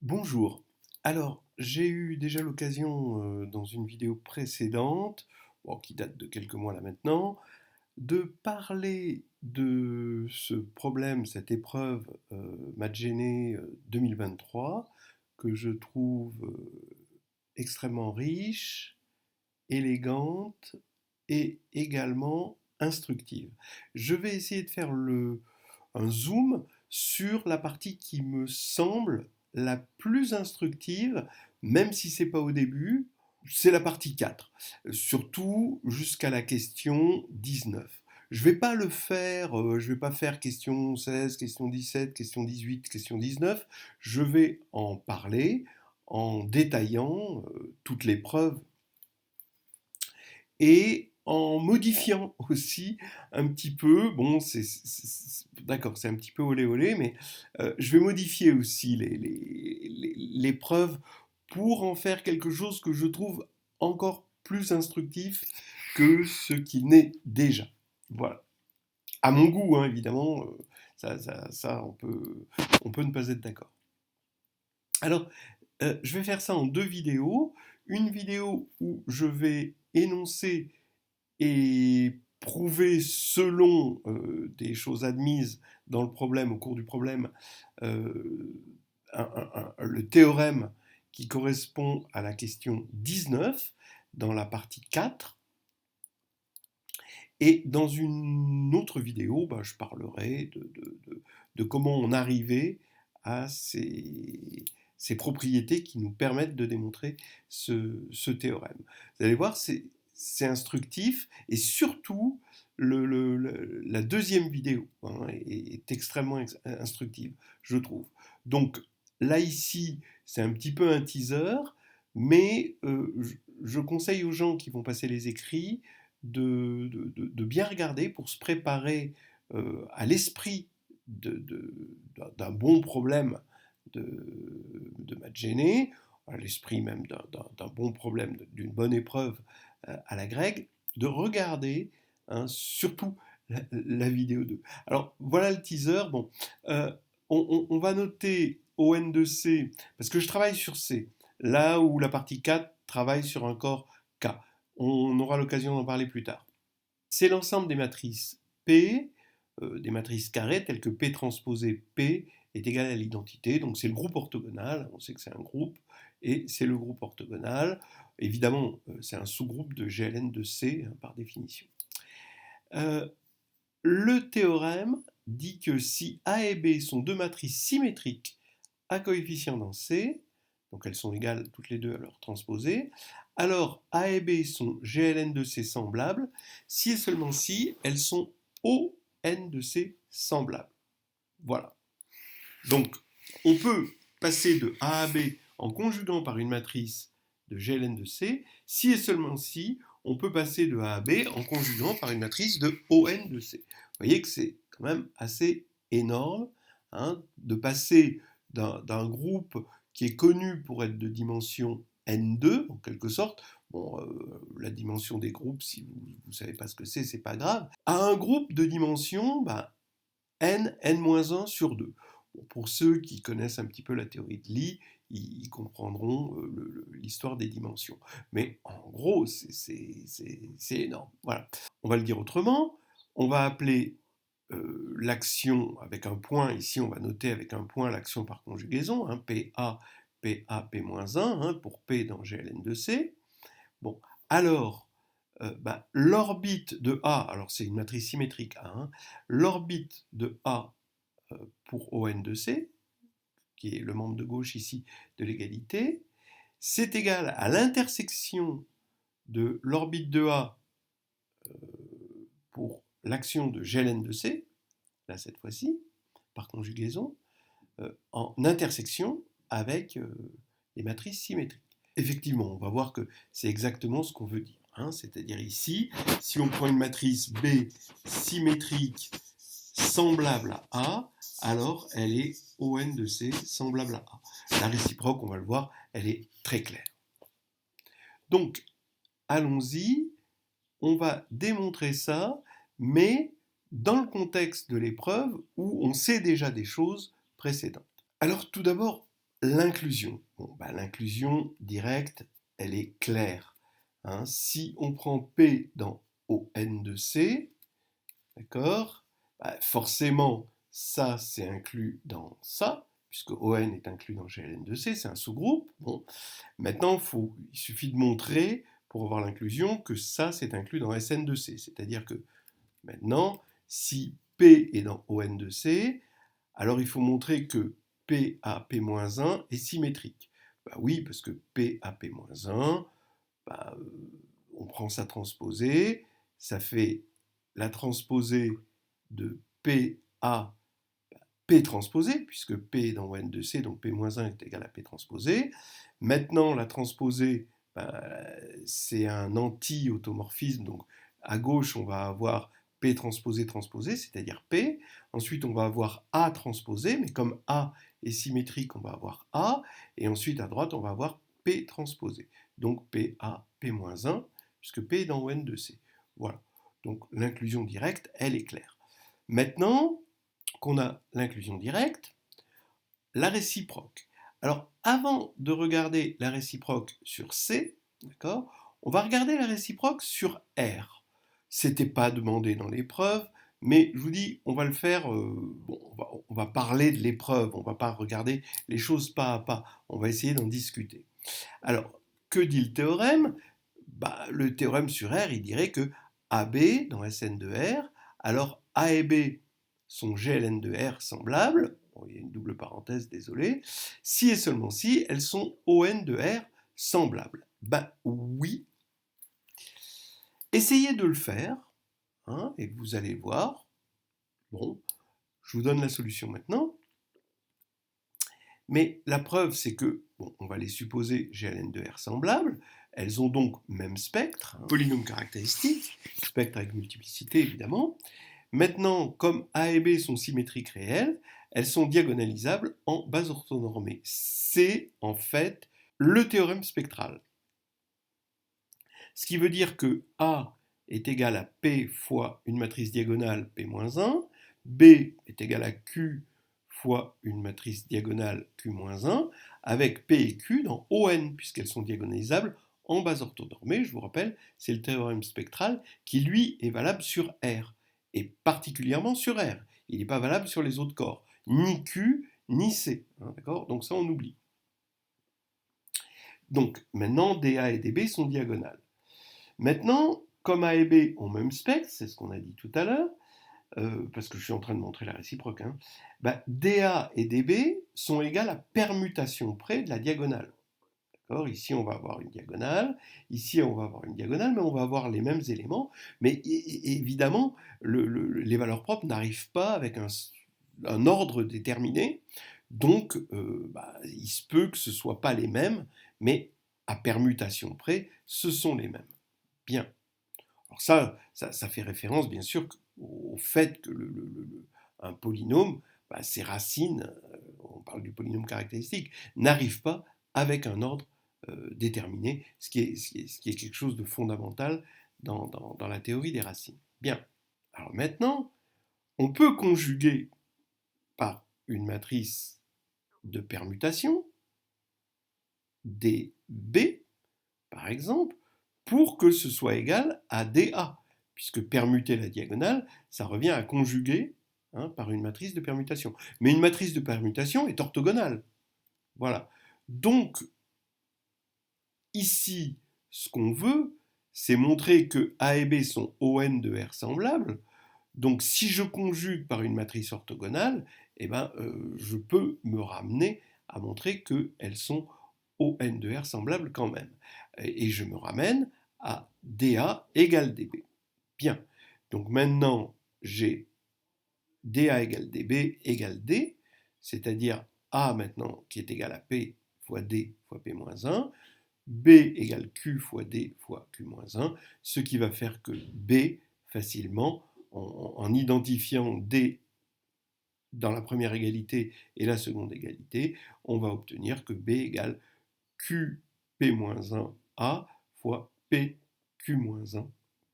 Bonjour. Alors, j'ai eu déjà l'occasion, dans une vidéo précédente, bon, qui date de quelques mois là maintenant, de parler de ce problème, cette épreuve Maths 2023, que je trouve extrêmement riche, élégante et également instructive. Je vais essayer de faire un zoom sur la partie qui me semble la plus instructive, même si c'est pas au début, c'est la partie 4, surtout jusqu'à la question 19. Je vais pas le faire, je vais pas faire question 16, question 17, question 18, question 19. Je vais en parler en détaillant toutes les preuves et en modifiant aussi un petit peu, bon, d'accord, c'est un petit peu olé olé, mais je vais modifier aussi les preuves pour en faire quelque chose que je trouve encore plus instructif que ce qui n'est déjà. Voilà. À mon goût, hein, évidemment, ça, on peut ne pas être d'accord. Alors, je vais faire ça en deux vidéos. Une vidéo où je vais énoncer et prouver selon des choses admises dans le problème, au cours du problème, euh, le théorème qui correspond à la question 19 dans la partie 4. Et dans une autre vidéo, bah, je parlerai de comment on arrivait à ces propriétés qui nous permettent de démontrer ce théorème. Vous allez voir, c'est instructif et surtout la deuxième vidéo hein, est extrêmement instructive, je trouve. Donc là ici, c'est un petit peu un teaser, mais je conseille aux gens qui vont passer les écrits de bien regarder pour se préparer à l'esprit d'un bon problème de maths gêné, à l'esprit même d'un bon problème, d'une bonne épreuve à la grecque, de regarder hein, surtout la vidéo 2. Alors voilà le teaser. Bon, on va noter ON de C, parce que je travaille sur C, là où la partie 4 travaille sur un corps K. On aura l'occasion d'en parler plus tard. C'est l'ensemble des matrices P, des matrices carrées, telles que P transposé P est égal à l'identité. Donc c'est le groupe orthogonal, on sait que c'est un groupe, et c'est le groupe orthogonal. Évidemment, c'est un sous-groupe de GLN de C, hein, par définition. Euh, le théorème dit que si A et B sont deux matrices symétriques à coefficient dans C, donc elles sont égales toutes les deux à leur transposé, alors A et B sont GLN de C semblables, si et seulement si elles sont ON de C semblables. Voilà. Donc, on peut passer de A à B en conjuguant par une matrice de GLN de C, si et seulement si on peut passer de A à B en conjuguant par une matrice de ON de C. Vous voyez que c'est quand même assez énorme hein, de passer d'un groupe qui est connu pour être de dimension N2, en quelque sorte, bon, la dimension des groupes, si vous ne savez pas ce que c'est pas grave, à un groupe de dimension bah, N-1 sur 2. Bon, pour ceux qui connaissent un petit peu la théorie de Lie, ils comprendront l'histoire des dimensions. Mais en gros, c'est énorme. Voilà. On va le dire autrement. On va appeler l'action avec un point. Ici, on va noter avec un point l'action par conjugaison. Hein, PA, PA, P-1 hein, pour P dans GLN de C. Bon, alors, l'orbite de A, alors c'est une matrice symétrique A, hein, l'orbite de A pour ON de C, qui est le membre de gauche ici de l'égalité, c'est égal à l'intersection de l'orbite de A pour l'action de GLN de C, là cette fois-ci, par conjugaison, en intersection avec les matrices symétriques. Effectivement, on va voir que c'est exactement ce qu'on veut dire. Hein, c'est-à-dire ici, si on prend une matrice B symétrique semblable à A, alors elle est ON de C semblable à A. La réciproque, on va le voir, elle est très claire. Donc, allons-y, on va démontrer ça, mais dans le contexte de l'épreuve où on sait déjà des choses précédentes. Alors tout d'abord, L'inclusion. Bon, bah, l'inclusion directe, elle est claire. Hein. Si on prend P dans ON de C, d'accord, bah, forcément, ça, c'est inclus dans ça, puisque ON est inclus dans GLN de C, c'est un sous-groupe. Bon. Maintenant, il suffit de montrer, pour avoir l'inclusion, que ça, c'est inclus dans SN de C. C'est-à-dire que maintenant, si P est dans ON de C, alors il faut montrer que P à P-1 est symétrique. Bah oui, parce que P à P-1, bah, on prend sa transposée, ça fait la transposée de P à P transposé, puisque P est dans ON de C, donc P-1 est égal à P transposé. Maintenant, la transposée, bah, c'est un anti-automorphisme, donc à gauche, on va avoir P transposé transposé, c'est-à-dire P. Ensuite, on va avoir A transposé, mais comme A est symétrique, on va avoir A. Et ensuite, à droite, on va avoir P transposé. Donc PA, P-1, puisque P est dans ON de C. Voilà. Donc l'inclusion directe, elle est claire. Maintenant qu'on a l'inclusion directe, la réciproque. Alors, avant de regarder la réciproque sur C, d'accord, on va regarder la réciproque sur R. C'était pas demandé dans l'épreuve, mais je vous dis, on va le faire. Bon, on va parler de l'épreuve, on va pas regarder les choses pas à pas. On va essayer d'en discuter. Alors, que dit le théorème? Bah, le théorème sur R, il dirait que AB dans Sn de R, alors A et B sont GLN de R semblables, bon, il y a une double parenthèse, désolé, si et seulement si elles sont ON de R semblables. Ben oui, essayez de le faire, hein, et vous allez voir. Bon, je vous donne la solution maintenant. Mais la preuve, c'est que, bon, on va les supposer GLN de R semblables, elles ont donc même spectre, hein, polynôme caractéristique, spectre avec multiplicité évidemment. Maintenant, comme A et B sont symétriques réelles, elles sont diagonalisables en base orthonormée. C'est en fait le théorème spectral. Ce qui veut dire que A est égal à P fois une matrice diagonale P-1, B est égal à Q fois une matrice diagonale Q-1, avec P et Q dans ON, puisqu'elles sont diagonalisables en base orthonormée. Je vous rappelle, c'est le théorème spectral qui, lui, est valable sur R, et particulièrement sur R. Il n'est pas valable sur les autres corps, ni Q, ni C. Hein, d'accord ? Donc ça, on oublie. Donc, maintenant, DA et DB sont diagonales. Maintenant, comme A et B ont même spectre, c'est ce qu'on a dit tout à l'heure, parce que je suis en train de montrer la réciproque, hein, bah, DA et DB sont égales à permutation près de la diagonale. Ici, on va avoir une diagonale, ici, on va avoir une diagonale, mais on va avoir les mêmes éléments. Mais évidemment, les valeurs propres n'arrivent pas avec un ordre déterminé. Donc, bah, il se peut que ce ne soit pas les mêmes, mais à permutation près, ce sont les mêmes. Bien. Alors ça fait référence, bien sûr, au fait que un polynôme, bah, ses racines, on parle du polynôme caractéristique, n'arrivent pas avec un ordre déterminé, ce qui est quelque chose de fondamental dans la théorie des racines. Bien. Alors maintenant, on peut conjuguer par une matrice de permutation, DB, par exemple, pour que ce soit égal à DA, puisque permuter la diagonale, ça revient à conjuguer, hein, par une matrice de permutation. Mais une matrice de permutation est orthogonale. Voilà. Donc, ici, ce qu'on veut, c'est montrer que A et B sont ON de R semblables. Donc, si je conjugue par une matrice orthogonale, eh ben, je peux me ramener à montrer qu'elles sont ON de R semblables quand même. Et je me ramène à DA égale DB. Bien. Donc maintenant, j'ai DA égale DB égale D, c'est-à-dire A maintenant qui est égal à P fois D fois P-1, B égale Q fois D fois Q-1, ce qui va faire que B, facilement, en identifiant D dans la première égalité et la seconde égalité, on va obtenir que B égale QP-1A fois PQ-1.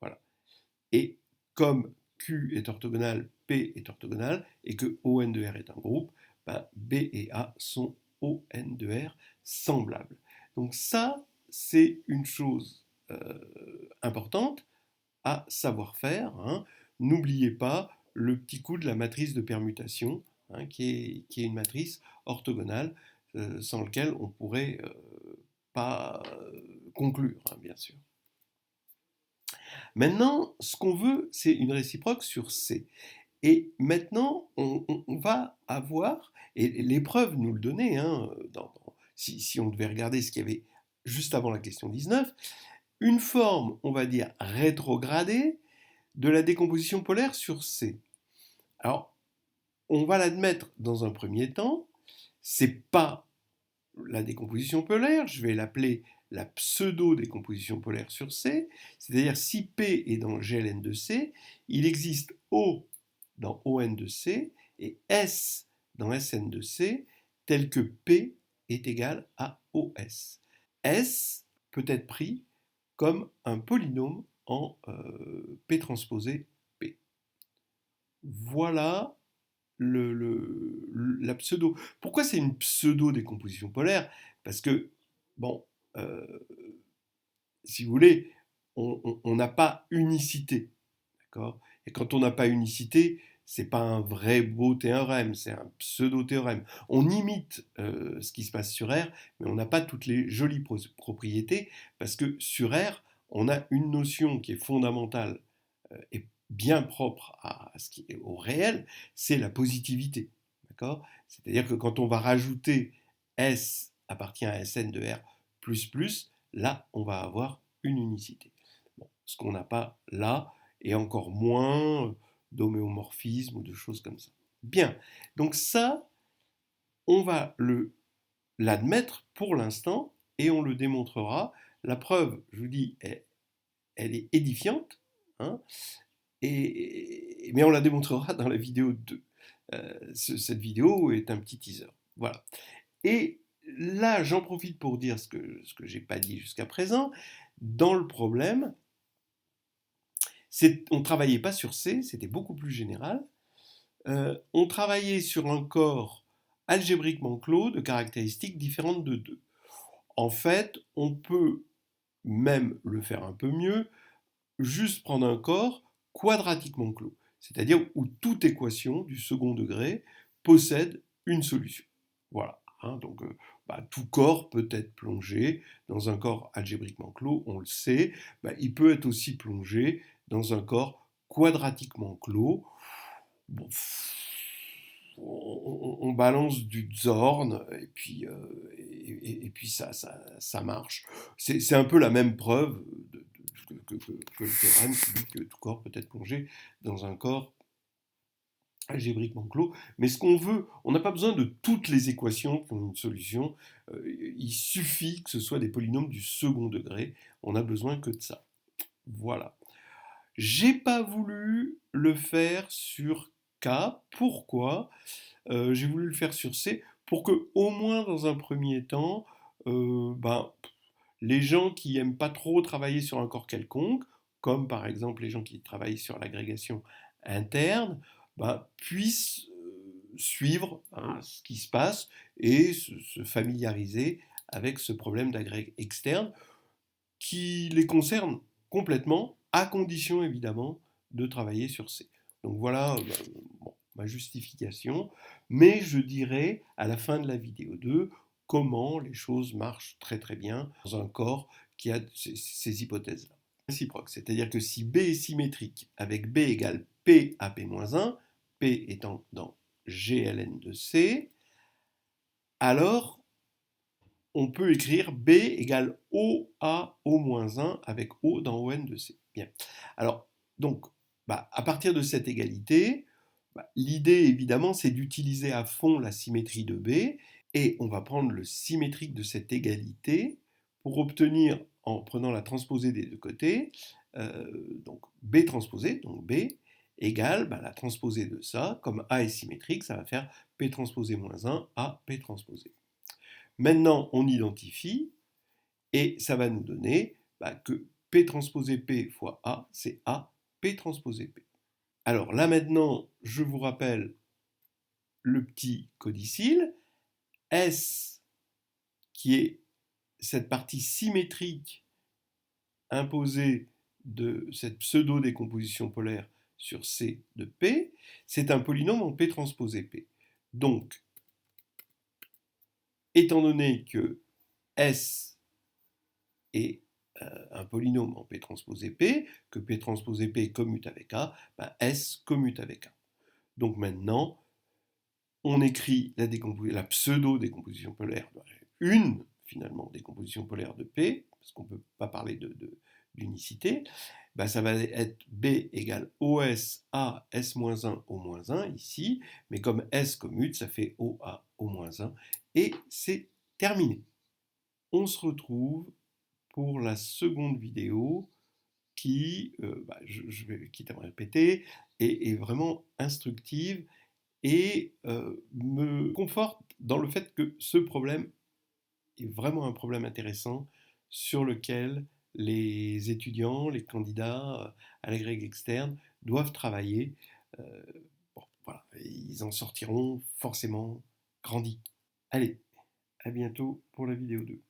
Voilà. Et comme Q est orthogonal, P est orthogonal, et que ON de R est un groupe, ben B et A sont ON de R semblable. Donc ça, c'est une chose importante à savoir faire. Hein. N'oubliez pas le petit coup de la matrice de permutation, hein, qui est une matrice orthogonale sans lequel on ne pourrait pas conclure, hein, bien sûr. Maintenant, ce qu'on veut, c'est une réciproque sur C. Et maintenant, on va avoir, et l'épreuve nous le donnait, hein, si on devait regarder ce qu'il y avait juste avant la question 19, une forme, on va dire, rétrogradée de la décomposition polaire sur C. Alors, on va l'admettre dans un premier temps, c'est pas la décomposition polaire, je vais l'appeler la pseudo-décomposition polaire sur C, c'est-à-dire si P est dans GLN de C, il existe O dans ON de C et S dans SN de C, tel que P est égal à OS. S peut être pris comme un polynôme en P transposé P. Voilà la pseudo. Pourquoi c'est une pseudo-décomposition polaire? Parce que, bon, si vous voulez, on n'a pas unicité. D'accord? Et quand on n'a pas unicité, c'est pas un vrai beau théorème, c'est un pseudo-théorème. On imite ce qui se passe sur R, mais on n'a pas toutes les jolies propriétés, parce que sur R, on a une notion qui est fondamentale et bien propre à ce qui est au réel, c'est la positivité. D'accord? C'est-à-dire que quand on va rajouter S appartient à Sn de R là, on va avoir une unicité. Bon, ce qu'on n'a pas là, et encore moins d'homéomorphisme ou de choses comme ça. Bien, donc ça, on va l'admettre pour l'instant et on le démontrera. La preuve, je vous dis, elle est édifiante, hein, mais on la démontrera dans la vidéo 2. Cette vidéo est un petit teaser. Voilà. Et là, j'en profite pour dire ce que je n'ai pas dit jusqu'à présent. Dans le problème, on ne travaillait pas sur C, c'était beaucoup plus général. On travaillait sur un corps algébriquement clos de caractéristiques différentes de 2. En fait, on peut même le faire un peu mieux, juste prendre un corps quadratiquement clos, c'est-à-dire où toute équation du second degré possède une solution. Voilà. Hein, donc, tout corps peut être plongé dans un corps algébriquement clos, on le sait. Il peut être aussi plongé dans un corps quadratiquement clos. Bon, on balance du Zorn et puis ça marche. C'est un peu la même preuve que le théorème qui dit que tout corps peut être plongé dans un corps algébriquement clos. Mais ce qu'on veut, on n'a pas besoin de toutes les équations qui ont une solution. Il suffit que ce soit des polynômes du second degré. On n'a besoin que de ça. Voilà. J'ai pas voulu le faire sur K. Pourquoi? J'ai voulu le faire sur C pour que, au moins dans un premier temps, les gens qui n'aiment pas trop travailler sur un corps quelconque, comme par exemple les gens qui travaillent sur l'agrégation interne, puissent suivre, hein, ce qui se passe et se familiariser avec ce problème d'agrég externe qui les concerne complètement, à condition évidemment de travailler sur C. Donc voilà ma justification, mais je dirai à la fin de la vidéo 2 comment les choses marchent très très bien dans un corps qui a ces hypothèses-là. Réciproque, c'est-à-dire que si B est symétrique avec B égale P à P-1, P étant dans GLN de C, alors on peut écrire B égale O à O-1 avec O dans ON de C. Bien. Alors, donc, à partir de cette égalité, l'idée évidemment c'est d'utiliser à fond la symétrie de B et on va prendre le symétrique de cette égalité pour obtenir, en prenant la transposée des deux côtés, donc B transposée, donc B égale la transposée de ça, comme A est symétrique, ça va faire P transposé moins 1 à P transposé. Maintenant, on identifie et ça va nous donner que P transposé P fois A, c'est A P transposé P. Alors là maintenant, je vous rappelle le petit codicile. S qui est cette partie symétrique imposée de cette pseudo-décomposition polaire sur C de P, c'est un polynôme en P transposé P. Donc, étant donné que S est un polynôme en P transposé P, que P transposé P commute avec A, ben S commute avec A. Donc maintenant, on écrit la pseudo-décomposition polaire, une finalement décomposition polaire de P, parce qu'on ne peut pas parler d'unicité, ben ça va être B égale OS A S-1 O-1 ici, mais comme S commute, ça fait OA O-1, et c'est terminé. On se retrouve pour la seconde vidéo qui, je vais quitte à me répéter, est vraiment instructive et me conforte dans le fait que ce problème est vraiment un problème intéressant sur lequel les étudiants, les candidats à l'agrég externe doivent travailler. Euh, bon, voilà, ils en sortiront forcément grandis. Allez, à bientôt pour la vidéo 2.